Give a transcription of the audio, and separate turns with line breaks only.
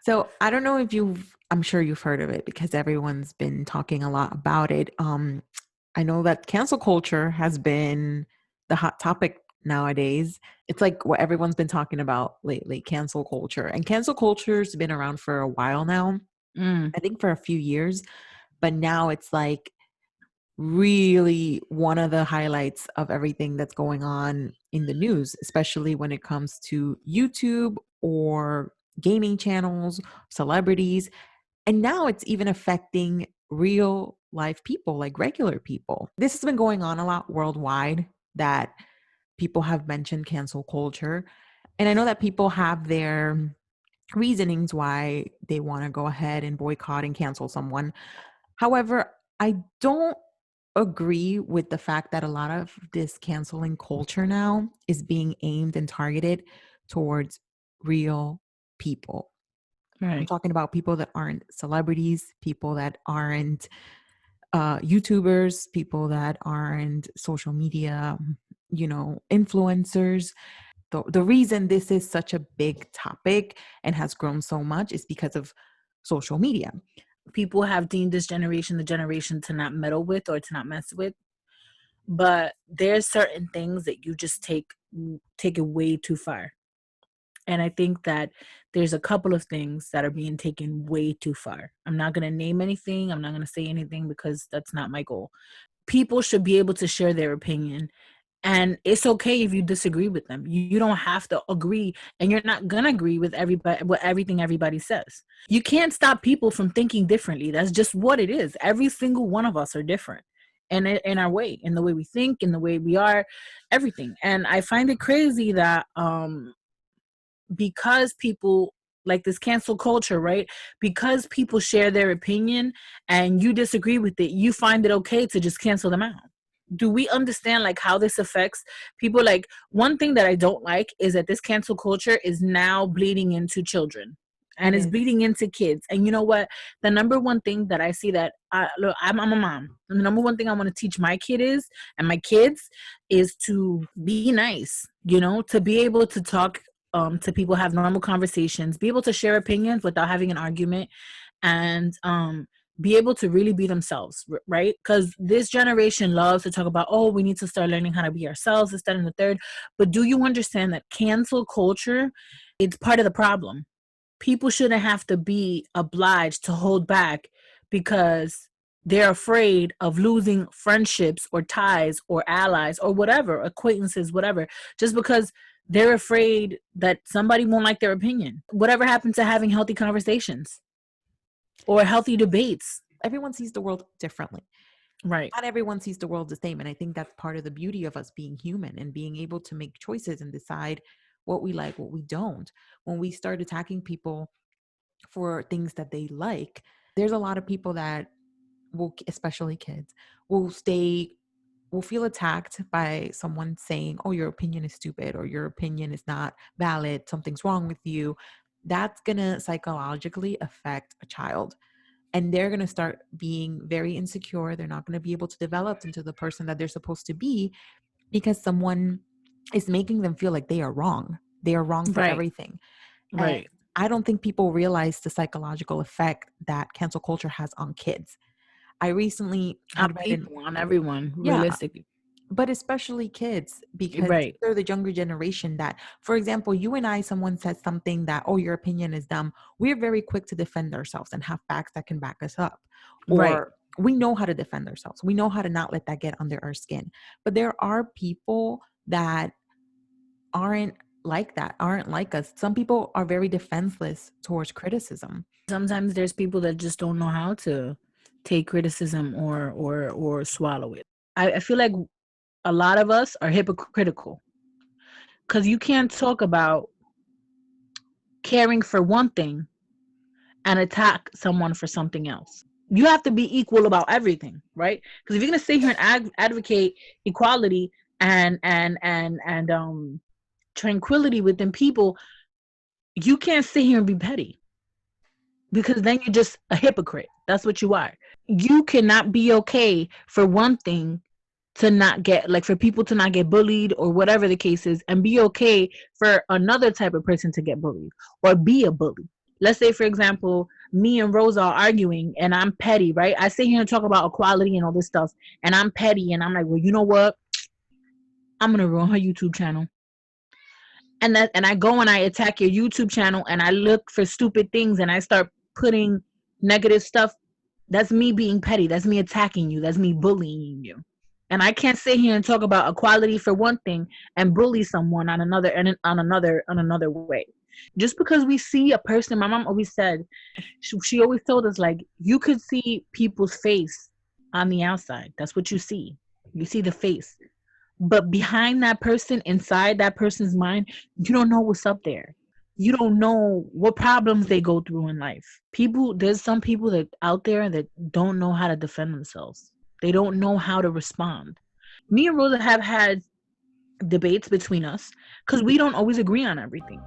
So I don't know if I'm sure you've heard of it because everyone's been talking a lot about it. I know that cancel culture has been the hot topic nowadays. It's like what everyone's been talking about lately, cancel culture. And cancel culture's been around for a while now.
Mm,
I think for a few years, but now it's like really one of the highlights of everything that's going on in the news, especially when it comes to YouTube or gaming channels, celebrities. And now it's even affecting real life people, like regular people. This has been going on a lot worldwide that people have mentioned cancel culture. And I know that people have their reasonings why they want to go ahead and boycott and cancel someone. However, I don't agree with the fact that a lot of this canceling culture now is being aimed and targeted towards real people. I'm
right.
talking about people that aren't celebrities, people that aren't YouTubers, people that aren't social media, influencers. The reason this is such a big topic and has grown so much is because of social media.
People have deemed this generation the generation to not meddle with or to not mess with. But there's certain things that you just take it way too far. And I think that there's a couple of things that are being taken way too far. I'm not going to name anything. I'm not going to say anything because that's not my goal. People should be able to share their opinion. And it's okay if you disagree with them. You don't have to agree, and you're not gonna agree with everybody with everything everybody says. You can't stop people from thinking differently. That's just what it is. Every single one of us are different, and in our way, in the way we think, in the way we are, everything. And I find it crazy that because people like this cancel culture, right? Because people share their opinion and you disagree with it, you find it okay to just cancel them out. Do we understand like how this affects people? Like, one thing that I don't like is that this cancel culture is now bleeding into children and
It
is
is.
bleeding into kids. And you know what? The number one thing that I see that look, I'm a mom. And the number one thing I want to teach my kid is, and my kids, is to be nice. To be able to talk to people, have normal conversations, be able to share opinions without having an argument, and be able to really be themselves, right? Because this generation loves to talk about, oh, we need to start learning how to be ourselves, this, that, and the third. But do you understand that cancel culture, it's part of the problem? People shouldn't have to be obliged to hold back because they're afraid of losing friendships or ties or allies or whatever, acquaintances, whatever, just because they're afraid that somebody won't like their opinion. Whatever happened to having healthy conversations or healthy debates?
Everyone sees the world differently.
Right.
Not everyone sees the world the same. And I think that's part of the beauty of us being human and being able to make choices and decide what we like, what we don't. When we start attacking people for things that they like, there's a lot of people that will, especially kids, will will feel attacked by someone saying, oh, your opinion is stupid or your opinion is not valid, something's wrong with you. That's going to psychologically affect a child, and they're going to start being very insecure. They're not going to be able to develop into the person that they're supposed to be because someone is making them feel like they are wrong. They are wrong for
Right.
everything. And
Right.
I don't think people realize the psychological effect that cancel culture has on kids. I recently
On
had read
people, on everyone,
yeah,
realistically.
but especially kids, because
Right.
they're the younger generation that, for example, you and I, someone says something that, oh, your opinion is dumb. We're very quick to defend ourselves and have facts that can back us up.
Right.
Or we know how to defend ourselves. We know how to not let that get under our skin. But there are people that aren't like that, aren't like us. Some people are very defenseless towards criticism.
Sometimes there's people that just don't know how to take criticism or swallow it. I feel like a lot of us are hypocritical because you can't talk about caring for one thing and attack someone for something else. You have to be equal about everything, right? Because if you're gonna sit here and advocate equality and tranquility within people, you can't sit here and be petty because then you're just a hypocrite. That's what you are. You cannot be okay for one thing to not get, like, for people to not get bullied or whatever the case is, and be okay for another type of person to get bullied or be a bully. let's say, for example, me and Rosa are arguing and I'm petty, right? I sit here and talk about equality and all this stuff, and I'm petty and I'm like, well, you know what? I'm gonna ruin her YouTube channel. And I go and I attack your YouTube channel and I look for stupid things and I start putting negative stuff. That's me being petty. That's me attacking you. That's me bullying you. And I can't sit here and talk about equality for one thing and bully someone on another and on another way. Just because we see a person, my mom always said, she always told us, like, you could see people's face on the outside. That's what you see. You see the face. But behind that person, inside that person's mind, you don't know what's up there. You don't know what problems they go through in life. There's some people that out there that don't know how to defend themselves. They don't know how to respond. Me and Rosa have had debates between us because we don't always agree on everything.